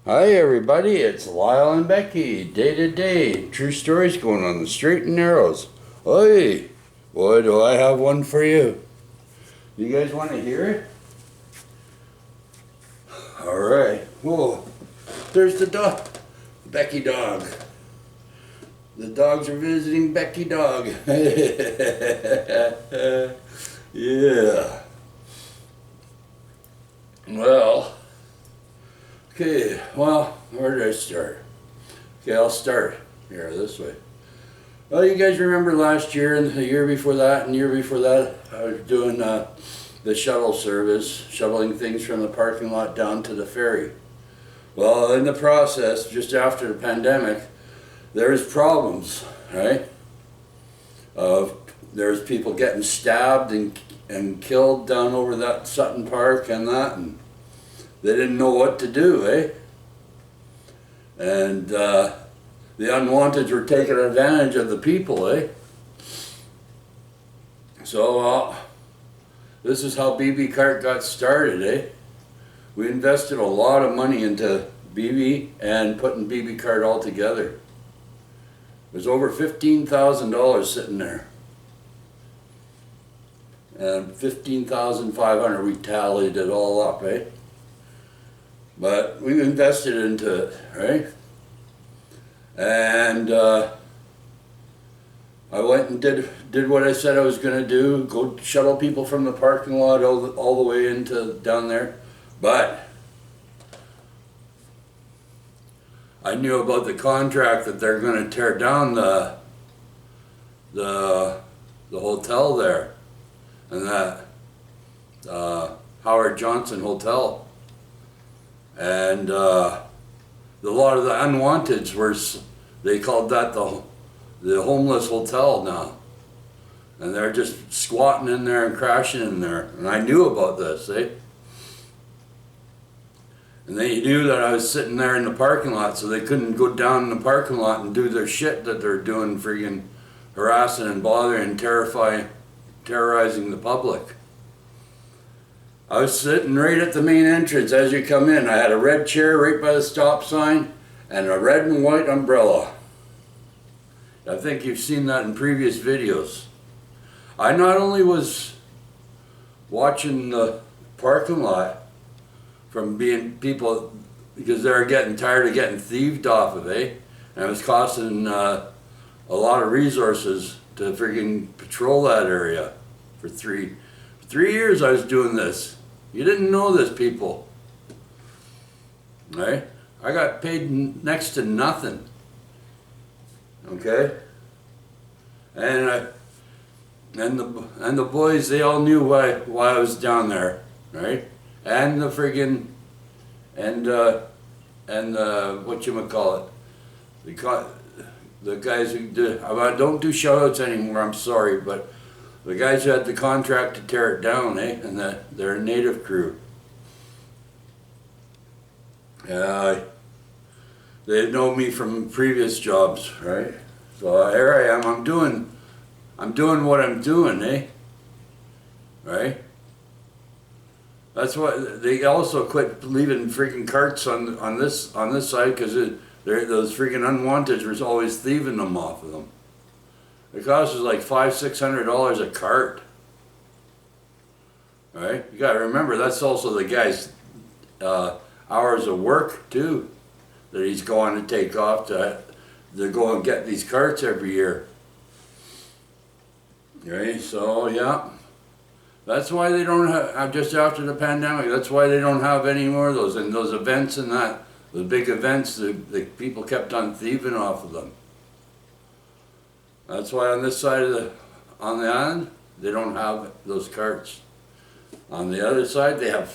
Hi everybody, it's Lyle and Becky, day to day, true stories going on the straight and narrows. Hey, boy do I have one for you. You guys want to hear it? Alright, whoa, there's the dog, Becky dog. The dogs are visiting Becky dog. Yeah. Well, okay, well, where did I start? Okay, I'll start here this way. Well, you guys remember last year and the year before that and the year before that, I was doing the shuttle service, shuttling things from the parking lot down to the ferry. Well, in the process, just after the pandemic, there's problems, right? There's people getting stabbed and killed down over that Sutton Park and that, and they didn't know what to do, eh? And the unwanteds were taking advantage of the people, eh? So this is how BB Cart got started, eh? We invested a lot of money into BB and putting BB Cart all together. There's over $15,000 sitting there. And 15,500 we tallied it all up, eh? But we invested into it, right? And I went and did what I said I was going to do, go shuttle people from the parking lot all the way into down there. But I knew about the contract that they're going to tear down the hotel there, and that Howard Johnson Hotel, and a lot of the unwanteds were, they called that the homeless hotel now, and they're just squatting in there and crashing in there, and I knew about this, eh? And they knew that I was sitting there in the parking lot, so they couldn't go down in the parking lot and do their shit that they're doing, freaking harassing and bothering and terrorizing the public. I was sitting right at the main entrance as you come in. I had a red chair right by the stop sign and a red and white umbrella. I think you've seen that in previous videos. I not only was watching the parking lot from being people, because they're getting tired of getting thieved off of, eh? And it was costing a lot of resources to freaking patrol that area for 3 years. I was doing this. You didn't know this, people, right? I got paid next to nothing, okay? And the boys, they all knew why I was down there, right? And the friggin' and whatchamacallit, the guys who did, I don't do shoutouts anymore, I'm sorry, but the guys who had the contract to tear it down, eh? And their native crew. They know me from previous jobs, right? So here I am, I'm doing what I'm doing, eh? Right? That's why they also quit leaving freaking carts on this side, because those freaking unwanteds were always thieving them off of them. It costs us like $500-600 a cart. Right? You gotta remember, that's also the guy's hours of work too, that he's going to take off to go and get these carts every year. Right? So yeah. That's why they don't have, just after the pandemic, that's why they don't have any more of those, and those events and that, the big events, the people kept on thieving off of them. That's why on this side on the island, they don't have those carts. On the other side, they have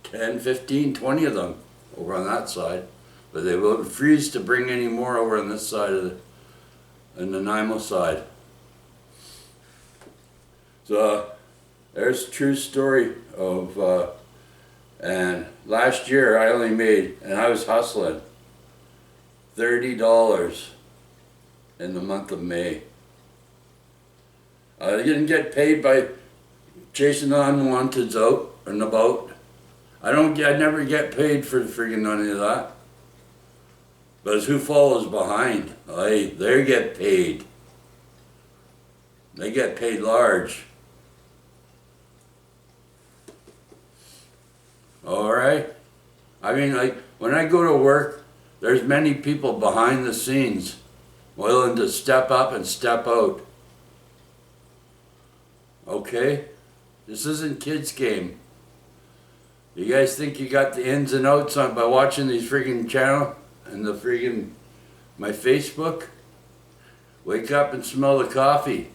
10, 15, 20 of them over on that side, but they will refuse to bring any more over on this side of the Nanaimo side. So there's a true story of, and last year I only made, and I was hustling, $30 in the month of May. I didn't get paid by chasing the unwanteds out and about. I never get paid for friggin' any of that. But it's who follows behind. They get paid. They get paid large. Alright? I mean, like, when I go to work, there's many people behind the scenes willing to step up and step out. Okay? This isn't kids' game. You guys think you got the ins and outs on by watching these freaking channel and the freaking my Facebook? Wake up and smell the coffee.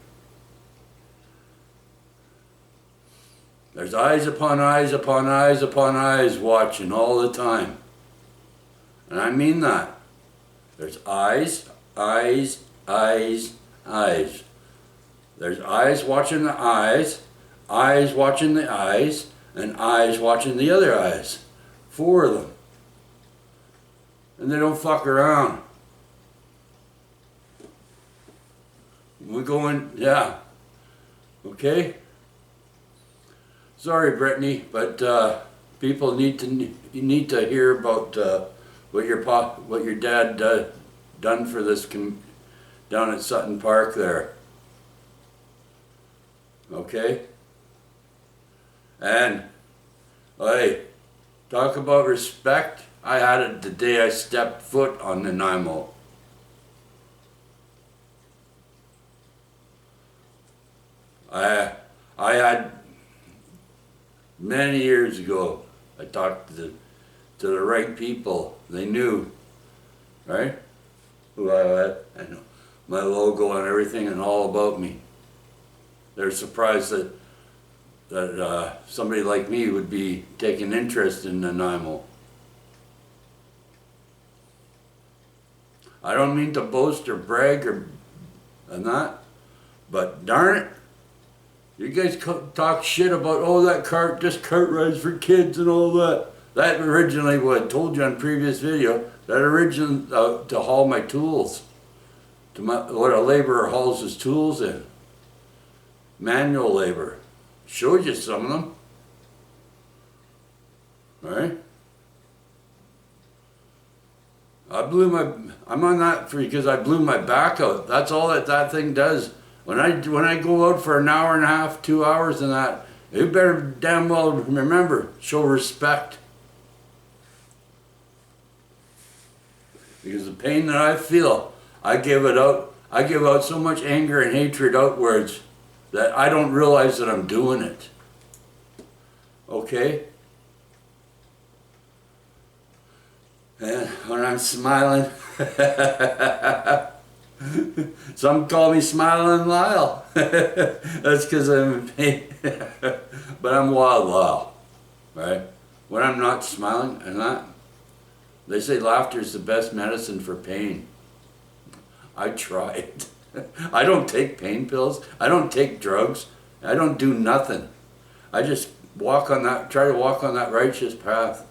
There's eyes upon eyes upon eyes upon eyes watching all the time. And I mean that. There's eyes, eyes, eyes, eyes. There's eyes watching the eyes watching the eyes, and eyes watching the other eyes. 4 of them. And they don't fuck around. We're going, yeah. Okay? Sorry, Brittany, but people need to hear about what your dad done for this down at Sutton Park there. Okay? And hey, talk about respect. I had it the day I stepped foot on Nanaimo. I had many years ago. I talked to the right people. They knew, right? Who I know my logo and everything and all about me. They're surprised that somebody like me would be taking interest in Nanaimo. I don't mean to boast or brag and that, but darn it, you guys talk shit about, oh, this cart rides for kids and all that. That originally, what I told you on previous video, that originally to haul my tools, what a laborer hauls his tools in. Manual labor. Showed you some of them. Right? I'm on that because I blew my back out. That's all that thing does. When I go out for an hour and a half, 2 hours and that, you better damn well remember, show respect. Because the pain that I feel, I give out so much anger and hatred outwards that I don't realize that I'm doing it. Okay? And when I'm smiling, some call me Smiling Lyle. That's because I'm in pain. But I'm Wild Lyle, right? When I'm not smiling and that, they say laughter is the best medicine for pain. I tried. I don't take pain pills. I don't take drugs. I don't do nothing. I just try to walk on that righteous path.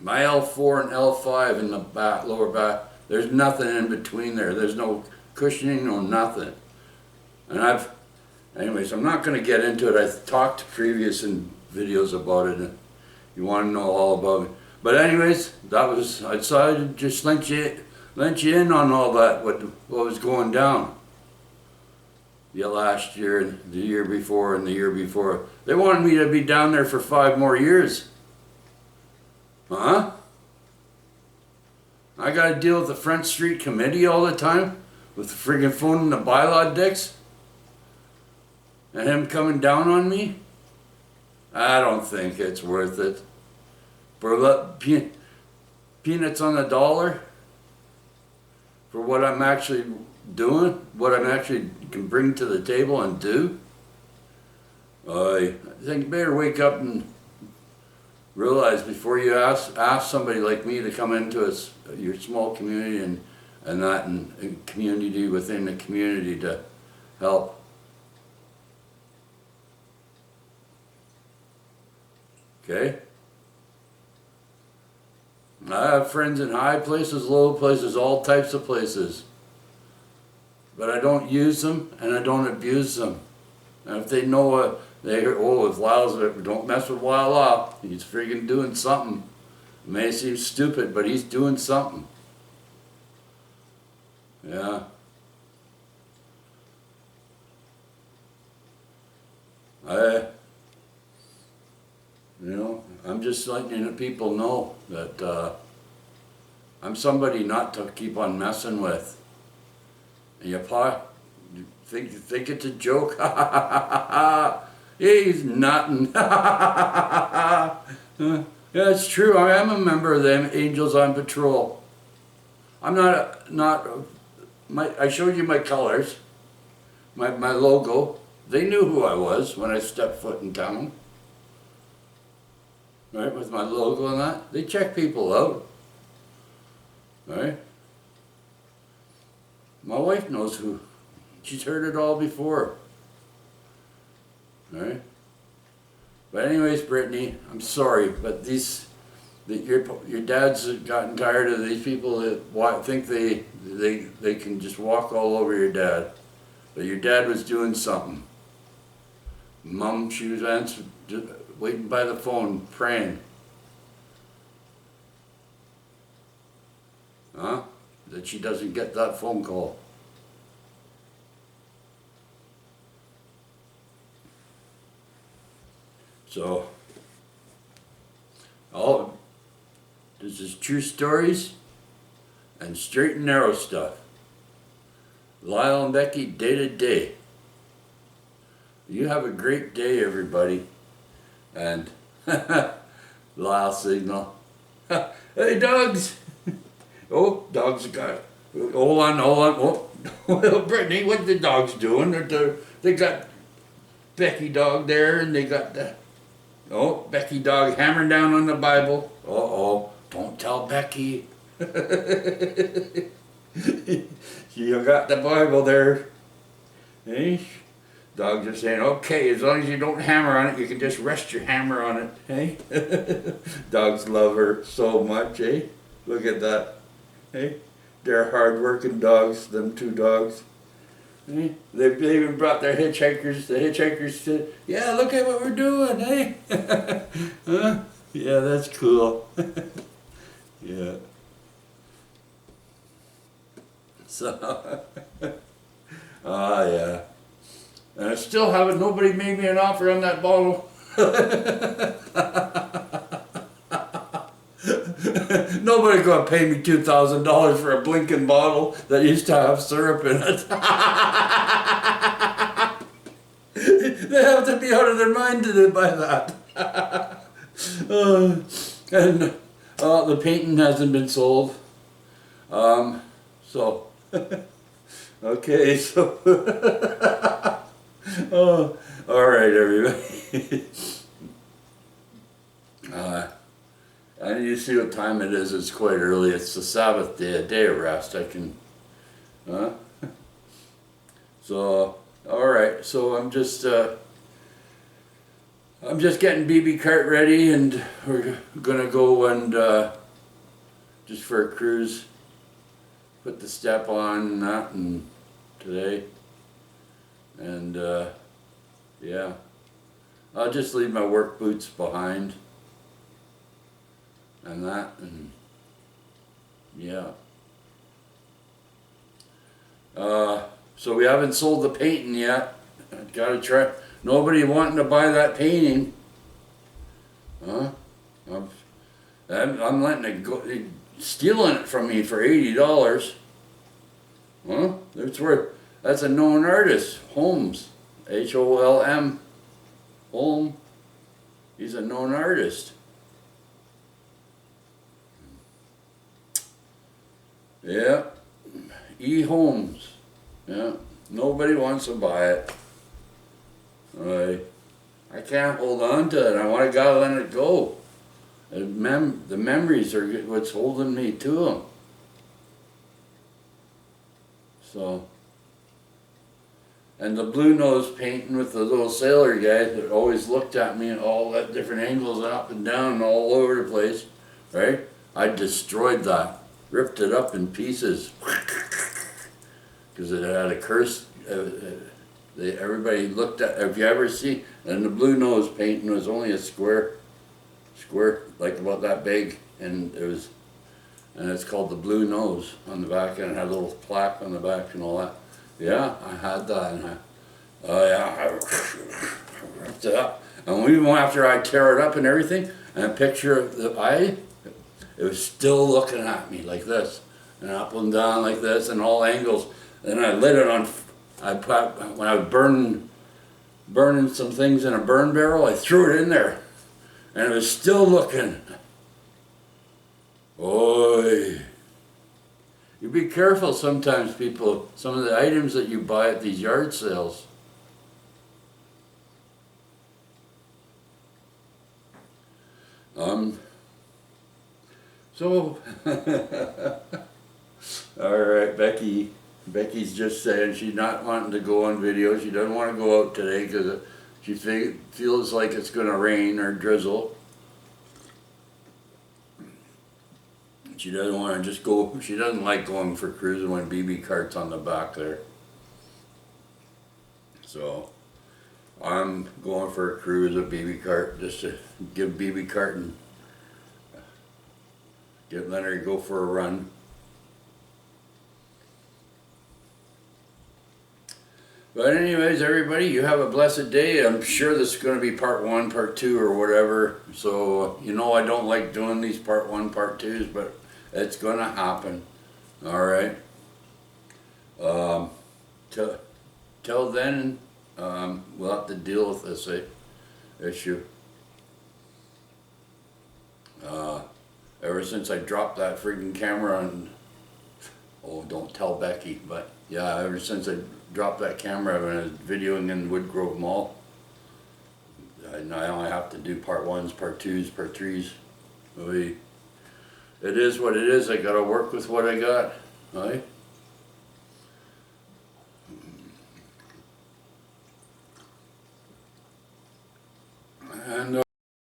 My L4 and L5 in the lower back, there's nothing in between there. There's no cushioning, no nothing. And anyways, I'm not going to get into it. I've talked previous in videos about it. And you want to know all about it. But anyways, I decided to just let you in on all that, what was going down. The last year, the year before, and the year before. They wanted me to be down there for 5 more years. Huh? I gotta deal with the Front Street Committee all the time, with the friggin' phone and the bylaw dicks, and him coming down on me? I don't think it's worth it. For peanuts on the dollar, for what I'm actually doing, what I'm actually can bring to the table and do. I think you better wake up and realize before you ask somebody like me to come into your small community and community within the community to help. Okay? I have friends in high places, low places, all types of places. But I don't use them and I don't abuse them. And if they know They hear, oh, if Lyle's, don't mess with Lyle up. He's freaking doing something. It may seem stupid, but he's doing something. Yeah. I'm just letting people know that I'm somebody not to keep on messing with. And you think it's a joke? He's nothing. Yeah, it's true. I am a member of them Angels on Patrol. I'm I showed you my colors, my logo. They knew who I was when I stepped foot in town. Right, with my logo and that. They check people out. Right? My wife knows who. She's heard it all before. Right? But anyways, Brittany, I'm sorry, but your dad's gotten tired of these people that think they can just walk all over your dad. But your dad was doing something. Mom, she was waiting by the phone, praying. Huh? That she doesn't get that phone call. So, this is true stories and straight and narrow stuff. Lyle and Becky, day to day. You have a great day, everybody. And Lyle signal. Hey, dogs! Oh, dogs got it. Hold on. Oh, Brittany, what the dogs doing? They got Becky dog there, and they got Becky dog hammering down on the Bible. Don't tell Becky. You got the Bible there. Hey? Dogs are saying, okay, as long as you don't hammer on it, you can just rest your hammer on it. Hey? Dogs love her so much, eh? Look at that. Hey? They're hard-working dogs, them two dogs. Hey? They even brought their hitchhikers. The hitchhikers said, yeah, look at what we're doing, hey? Huh? Yeah, that's cool. Yeah. So, yeah. And I still haven't, nobody made me an offer on that bottle. Nobody gonna pay me $2,000 for a blinking bottle that used to have syrup in it. They have to be out of their mind to buy that. And the painting hasn't been sold. So, okay, so, all right, everybody. I need to see what time it is. It's quite early. It's the Sabbath day, a day of rest. I can, So, all right. So I'm just getting BB cart ready, and we're gonna go and just for a cruise. Put the step on and that, and today, and yeah, I'll just leave my work boots behind. And that, and yeah. So we haven't sold the painting yet. I've got to try. Nobody wanting to buy that painting. Huh? I'm letting it go. Stealing it from me for $80. Huh? That's a known artist. Holmes. Holm. Holm. He's a known artist. Yeah, E. Holmes. Yeah, nobody wants to buy it. I can't hold on to it. I gotta let it go. The memories are what's holding me to them. So, and the blue nose painting with the little sailor guy that always looked at me at all at different angles, up and down, and all over the place, right? I destroyed that. Ripped it up in pieces because it had a curse. Everybody looked at, have you ever seen, and the blue nose painting was only a square, like about that big, and it's called the blue nose on the back, and it had a little plaque on the back and all that. Yeah, I had that, and oh yeah, I ripped it up. And even after I tear it up and everything, and a picture of the eye, it was still looking at me like this, and up and down like this, and all angles. And I lit it on, when I was burning some things in a burn barrel, I threw it in there, and it was still looking. Oy. You be careful sometimes, people, some of the items that you buy at these yard sales. So, all right, Becky's just saying she's not wanting to go on video. She doesn't want to go out today because she feels like it's going to rain or drizzle. She doesn't want to just go, she doesn't like going for cruising when BB cart's on the back there. So, I'm going for a cruise with BB cart just to give BB cart and get Leonard to go for a run. But anyways, everybody, you have a blessed day. I'm sure this is going to be part 1, part 2, or whatever. So, you know I don't like doing these part 1, part 2s, but it's going to happen. Alright? Till then, we'll have to deal with this issue. Ever since I dropped that freaking camera on, oh, don't tell Becky, but yeah, ever since I dropped that camera when I was videoing in Woodgrove Mall, now I have to do part 1s, part 2s, part 3s. It is what it is. I gotta work with what I got, right? And